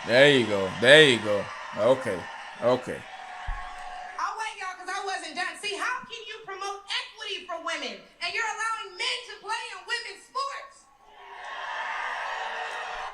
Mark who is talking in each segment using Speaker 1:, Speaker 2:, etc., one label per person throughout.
Speaker 1: There you go. There you go. Okay. Okay.
Speaker 2: I'll wait, y'all, because I wasn't done. See, how can you promote equity for women and you're allowing men to play in women's sports?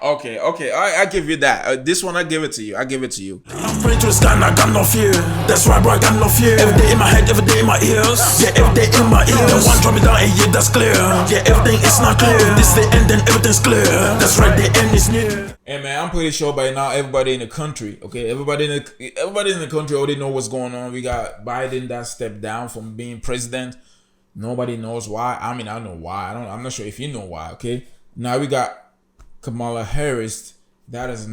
Speaker 1: Okay. Okay. I give you that. This one, I give it to you. I give it to you.
Speaker 3: I'm praying to the sky and I got no fear. That's right, bro, I got no fear. Every day in my head, every day in my ears. Yeah, every day in my ears. The one drop me down and yeah, that's clear. Yeah, everything is not clear. This the end, then everything's clear. That's right, the end is near.
Speaker 1: Hey man, I'm pretty sure by now everybody in the country, okay, everybody in the country already know what's going on. We got Biden that stepped down from being president. Nobody knows why. I mean, I know why. I'm not sure if you know why. Okay, now we got Kamala Harris that is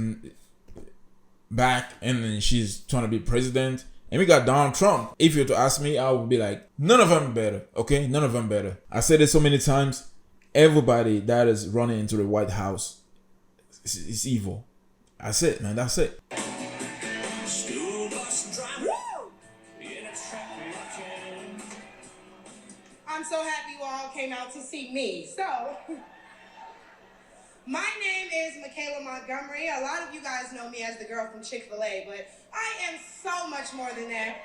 Speaker 1: back, and then she's trying to be president. And we got Donald Trump. If you were to ask me, I would be like, none of them better. Okay, none of them better. I said it so many times. Everybody that is running into the White House, it's evil. That's it, man. That's it.
Speaker 2: I'm so happy you all came out to see me. So, my name is Michaelah Montgomery. A lot of you guys know me as the girl from Chick-fil-A, but I am so much more than that.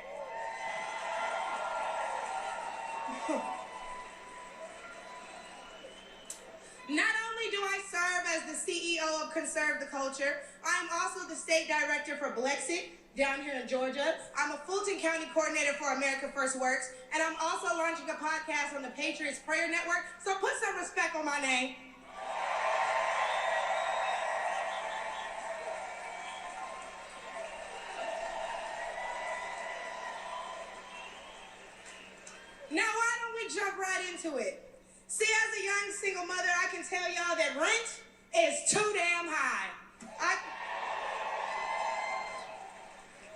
Speaker 2: Not only do I serve as the CEO of Conserve the Culture, I'm also the state director for Blexit down here in Georgia. I'm a Fulton County coordinator for America First Works, and I'm also launching a podcast on the Patriots Prayer Network, so put some respect on my name. Now, why don't we jump right into it? See, as a young single mother, I can tell y'all that rent is too damn high.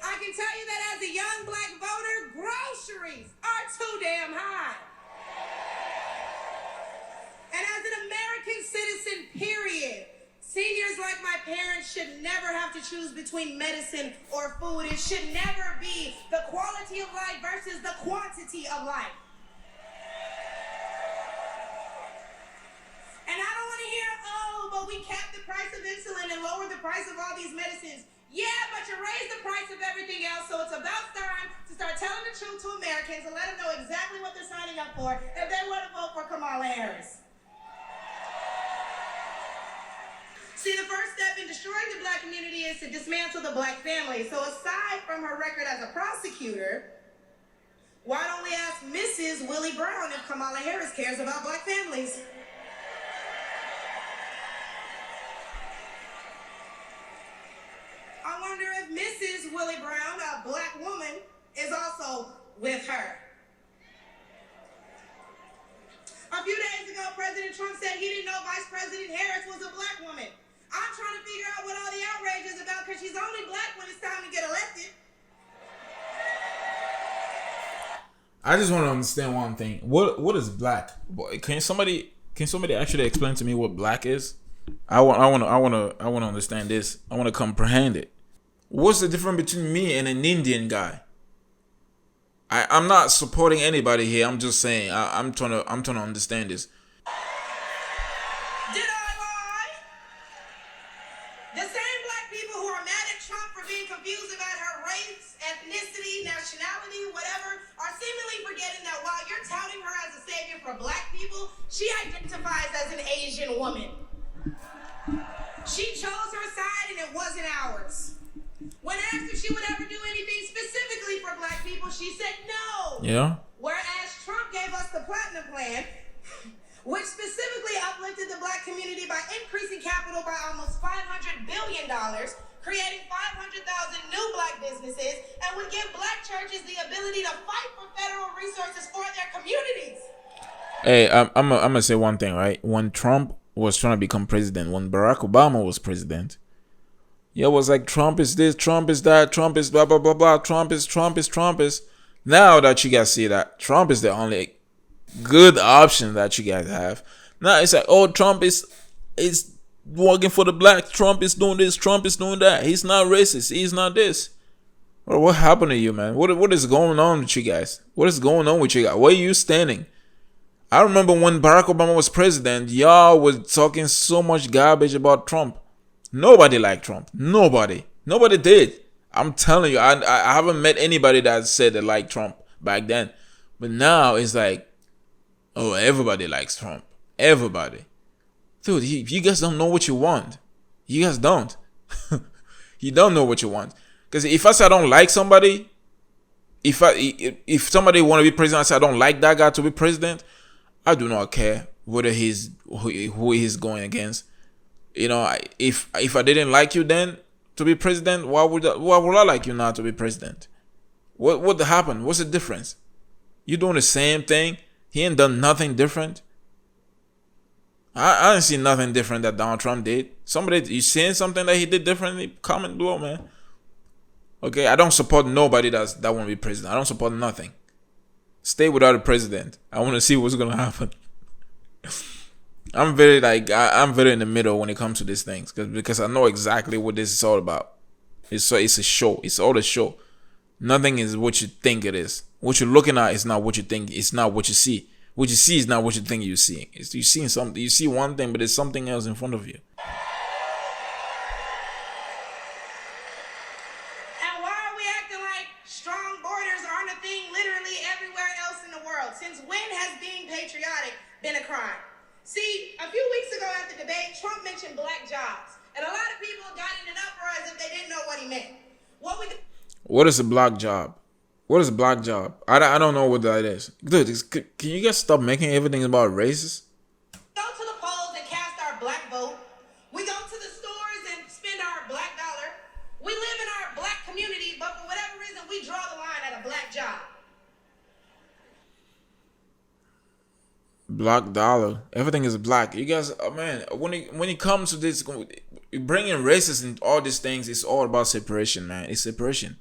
Speaker 2: I can tell you that as a young black voter, groceries are too damn high. And as an American citizen, period, seniors like my parents should never have to choose between medicine or food. It should never be the quality of life versus the quantity of life. And I don't want to hear, oh, but we capped the price of insulin and lowered the price of all these medicines. Yeah, but you raised the price of everything else, so it's about time to start telling the truth to Americans and let them know exactly what they're signing up for if they want to vote for Kamala Harris. See, the first step in destroying the black community is to dismantle the black family. So aside from her record as a prosecutor, why don't we ask Mrs. Willie Brown if Kamala Harris cares about black families? I wonder if Mrs. Willie Brown, a black woman, is also with her. A few days ago, President Trump said he didn't know Vice President Harris was a black woman. I'm trying to figure out what all the outrage is about because she's only black when it's time to get elected.
Speaker 1: I just want to understand one thing. What is black? Can somebody actually explain to me what black is? I want to understand this. I want to comprehend it. What's the difference between me and an Indian guy? I'm not supporting anybody here. I'm just saying I'm trying to understand this.
Speaker 2: Did I lie? The same black people who are mad at Trump for being confused about her race, ethnicity, nationality, whatever, are seemingly forgetting that while you're touting her as a savior for black people, she identifies as an Asian woman. She chose her side and it wasn't ours. When asked if she would ever do anything specifically for black people, she said no.
Speaker 1: Yeah.
Speaker 2: Whereas Trump gave us the Platinum Plan, which specifically uplifted the black community by increasing capital by almost $500 billion, creating 500,000 new black businesses, and would give black churches the ability to fight for federal resources for their communities.
Speaker 1: Hey, I'm gonna say one thing, right? When Trump was trying to become president, when Barack Obama was president, it was like Trump is this, Trump is that, Trump is blah blah blah blah, Trump is. Now that you guys see that Trump is the only good option that you guys have, now it's like, oh, Trump is working for the black, Trump is doing this, Trump is doing that, he's not racist, he's not this. Well, what happened to you, man? What is going on with you guys? What is going on with you guys? Where are you standing? I remember when Barack Obama was president, y'all was talking so much garbage about Trump. Nobody liked Trump. Nobody did. I'm telling you, I haven't met anybody that said they liked Trump back then. But now it's like, oh, everybody likes Trump. Everybody. Dude, you guys don't know what you want. You guys don't. You don't know what you want. Because if I say I don't like somebody, if somebody want to be president, I say I don't like that guy to be president, I do not care whether who he's going against. You know, if I didn't like you then to be president, why would I like you now to be president? What happened? What's the difference? You doing the same thing. He ain't done nothing different. I didn't see nothing different that Donald Trump did. Somebody, you seeing something that he did differently? Comment below, man. Okay, I don't support nobody that want to be president. I don't support nothing. Stay without a president. I want to see what's gonna happen. I'm very in the middle when it comes to these things because I know exactly what this is all about. It's a show. It's all a show. Nothing is what you think it is. What you're looking at is not what you think. It's not what you see. What you see is not what you think you're seeing. You're seeing something. You see one thing, but there's something else in front of you.
Speaker 2: And why are we acting like strong borders aren't a thing literally everywhere else in the world? Since when has being patriotic been a crime? See, a few weeks ago at the debate, Trump mentioned black jobs. And a lot of people got in an uproar as if they didn't know what he meant.
Speaker 1: What is a black job? What is a black job? I don't know what that is. Dude, can you guys stop making everything about races?
Speaker 2: Go to the polls and cast our black vote. We go to the stores and spend our black dollar. We live in our black community, but for whatever reason, we draw the line at a black job.
Speaker 1: Black dollar. Everything is black. You guys, man, when it comes to this, bringing races and all these things, it's all about separation, man. It's separation.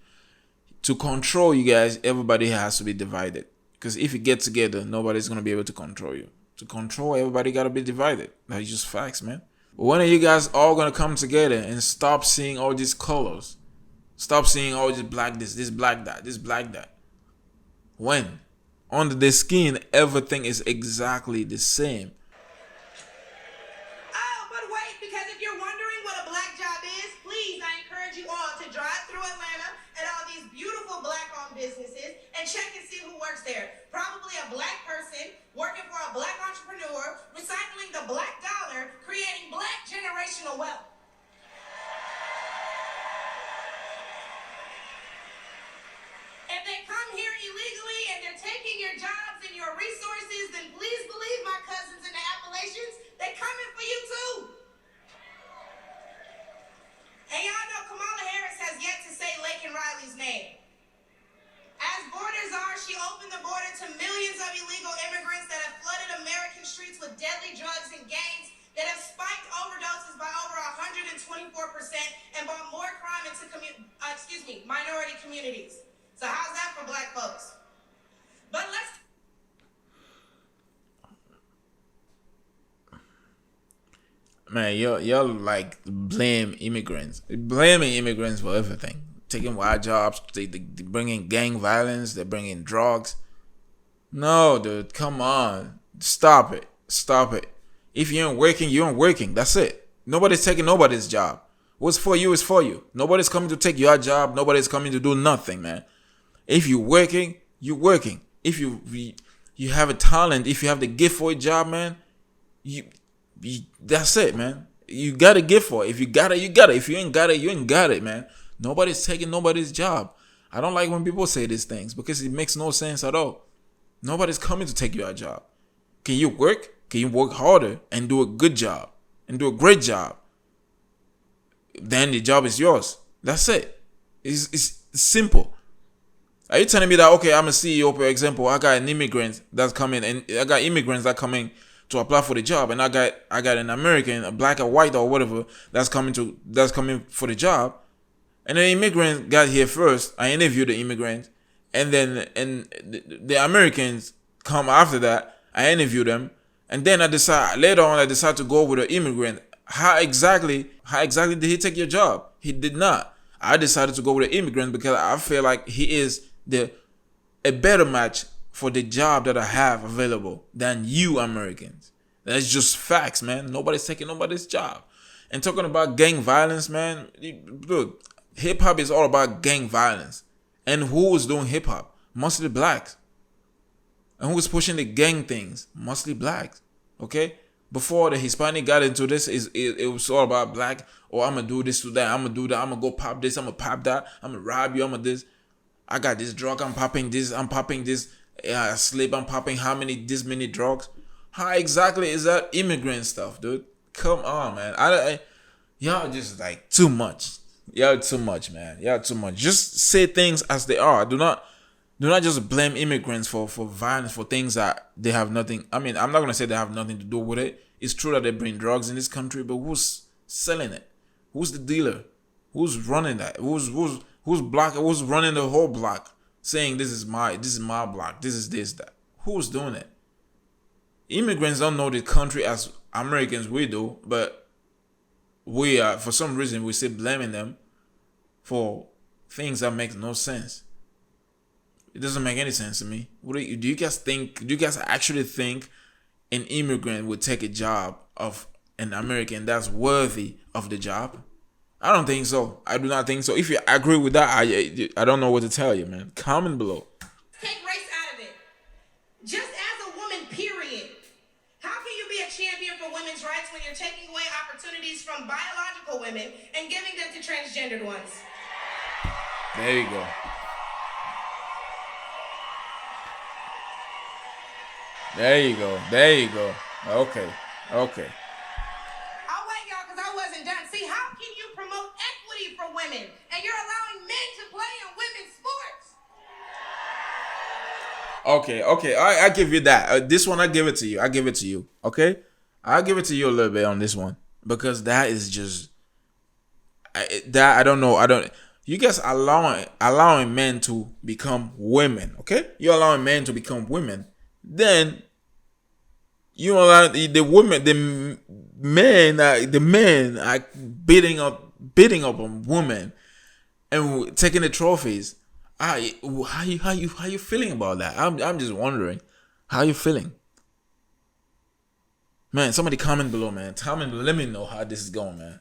Speaker 1: To control you guys, everybody has to be divided. Because if you get together, nobody's going to be able to control you. To control, everybody got to be divided. That's just facts, man. When are you guys all going to come together and stop seeing all these colors? Stop seeing all this black this black that, this black that. When? Under the skin, everything is exactly the same.
Speaker 2: Oh, but wait, because if you're wondering what a black job is, please, I encourage you all to drive through Atlanta at all these beautiful black-owned businesses and check and see who works there. Probably a black person working for a black entrepreneur, recycling the black dollar, creating black generational wealth. If they come here illegally and they're taking your jobs and your resources, then please believe my cousins in the Appalachians, they're coming for you too. And y'all know Kamala Harris has yet to say Laken Riley's name. As borders are, she opened the border to millions of illegal immigrants that have flooded American streets with deadly drugs and gangs that have spiked overdoses by over 124% and brought more crime into minority communities. So how's that for black folks? But let's...
Speaker 1: Man, y'all like blame immigrants. Blaming immigrants for everything. Taking white jobs, they bringing gang violence, they bringing drugs. No, dude, come on. Stop it. Stop it. If you ain't working, you ain't working. That's it. Nobody's taking nobody's job. What's for you is for you. Nobody's coming to take your job. Nobody's coming to do nothing, man. If you're working, you're working. If you have a talent, if you have the gift for a job, man, that's it, man. You got a gift for it. If you got it, you got it. If you ain't got it, you ain't got it, man. Nobody's taking nobody's job. I don't like when people say these things because it makes no sense at all. Nobody's coming to take your job. Can you work? Can you work harder and do a good job and do a great job? Then the job is yours. That's it. It's simple. Are you telling me that, okay, I'm a CEO, for example, I got an immigrant that's coming, and I got immigrants that coming to apply for the job, and I got an American, a black or white or whatever, that's coming for the job, and the immigrant got here first. I interviewed the immigrant, and then the Americans come after that. I interview them, and then later on I decide to go with the immigrant. How exactly did he take your job? He did not. I decided to go with the immigrant because I feel like he is a better match for the job that I have available than you Americans. That's just facts, man. Nobody's taking nobody's job. And talking about gang violence, man, look, hip hop is all about gang violence. And who is doing hip hop? Mostly blacks. And who's pushing the gang things? Mostly blacks. Okay? Before the Hispanic got into this, it was all about black. Oh, I'm gonna do this to that. I'm gonna do that. I'm gonna go pop this. I'm gonna pop that. I'm gonna rob you. I'm gonna this. I got this drug. I'm popping this. I'm popping this. Slip. I'm popping this many drugs. How exactly is that immigrant stuff, dude? Come on, man. Y'all just like too much. Y'all too much, man. Y'all too much. Just say things as they are. Do not just blame immigrants for violence, for things that they have nothing. I mean, I'm not gonna say they have nothing to do with it. It's true that they bring drugs in this country, but who's selling it? Who's the dealer? Who's running that? Who's running the whole block, saying this is my block, this is this, that? Who's doing it? Immigrants don't know the country as Americans we do, but we are, for some reason, we still blaming them for things that make no sense. It doesn't make any sense to me. Do you guys think? Do you guys actually think an immigrant would take a job of an American that's worthy of the job? I don't think so. I do not think so. If you agree with that, I don't know what to tell you, man. Comment below.
Speaker 2: Take race out of it. Just as a woman, period. How can you be a champion for women's rights when you're taking away opportunities from biological women and giving them to transgendered ones?
Speaker 1: There you go. There you go. There you go. Okay.
Speaker 2: I'll wait, y'all, because I wasn't done. See, how can you promote equity for women and you're allowing men to play in women's sports?
Speaker 1: Okay. I give you that. This one, I give it to you. Okay? I'll give it to you a little bit on this one. Because that is just... I don't know. You guys allowing men to become women. Okay? You're allowing men to become women. Then you allow the women, the men are beating up a woman and taking the trophies. How you feeling about that? I'm just wondering, how you feeling, man? Somebody comment below, man. Comment below. Let me know how this is going, man.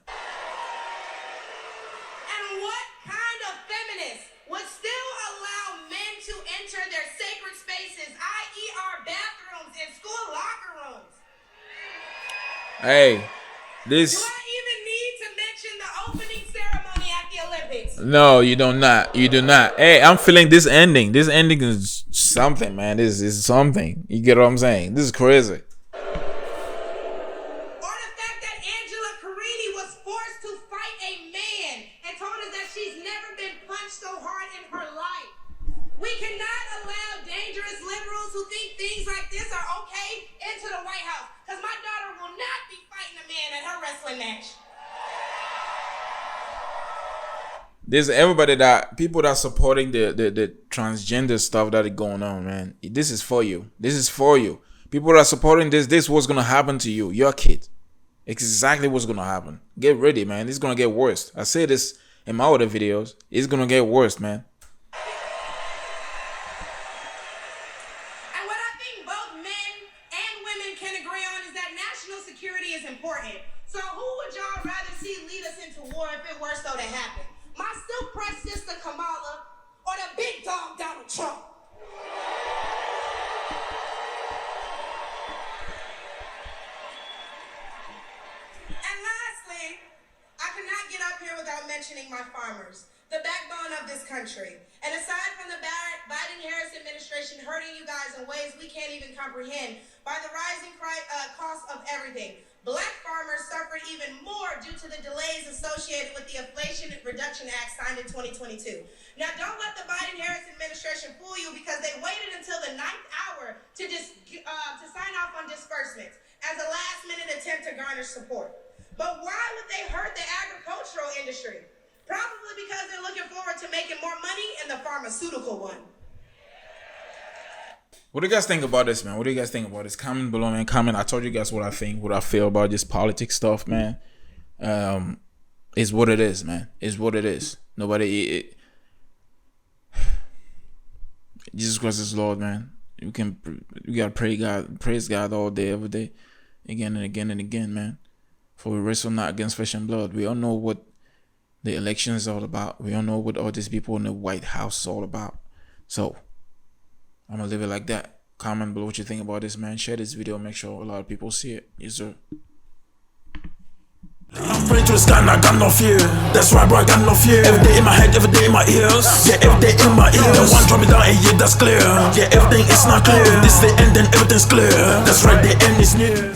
Speaker 2: And what kind of feminist would still allow men to enter their sacred spaces, i.e., our bathrooms and school locker rooms?
Speaker 1: Hey, this.
Speaker 2: Do I even need to mention the opening ceremony at the Olympics?
Speaker 1: No, you do not. You do not. Hey, I'm feeling this ending. This ending is something, man. This is something. You get what I'm saying? This is crazy.
Speaker 2: Or the fact that Angela Carini was forced to fight a man and told us that she's never been punched so hard in her life. We cannot allow dangerous liberals who think things like this are okay into the White House, because my daughter will not be fighting a man at her wrestling match.
Speaker 1: There's people that supporting the transgender stuff that is going on, man. This is for you. People that are supporting this is what's gonna happen to you, your kid. It's exactly what's gonna happen. Get ready, man. It's gonna get worse. I say this in my other videos. It's gonna get worse, man.
Speaker 2: And what I think both men and women can agree on is that national security is important. So who would y'all rather see lead us into war if it were so to happen? My still pressed sister Kamala or the big dog Donald Trump? And lastly, I cannot get up here without mentioning my farmers, the backbone of this country. And aside from the Biden-Harris administration hurting you guys in ways we can't even comprehend by the rising cost of everything, Black farmers suffered even more due to the delays associated with the Inflation Reduction Act signed in 2022. Now, don't let the Biden-Harris administration fool you, because they waited until the 9th hour to sign off on disbursements as a last-minute attempt to garner support. But why would they hurt the agricultural industry? Probably because they're looking forward to making more money in the pharmaceutical one.
Speaker 1: What do you guys think about this, man? What do you guys think about this? Comment below, man. Comment. I told you guys what I think, what I feel about this politics stuff, man. It's what it is, man. It's what it is. Jesus Christ is Lord, man. You gotta praise God all day, every day, again and again and again, man. For we wrestle not against flesh and blood. We all know what the election is all about. We all know what all these people in the White House is all about. So I'm gonna leave it like that. Comment below what you think about this, man. Share this video. Make sure a lot of people see it. Yes, sir.
Speaker 3: I'm praying to the sky and I got no fear. That's right, bro, I got no fear. Every day in my head, every day in my ears. Yeah, every day in my ears. The one drop me down and yeah, that's clear. Yeah, everything is not clear. If this the end, then everything's clear. That's right, the end is near.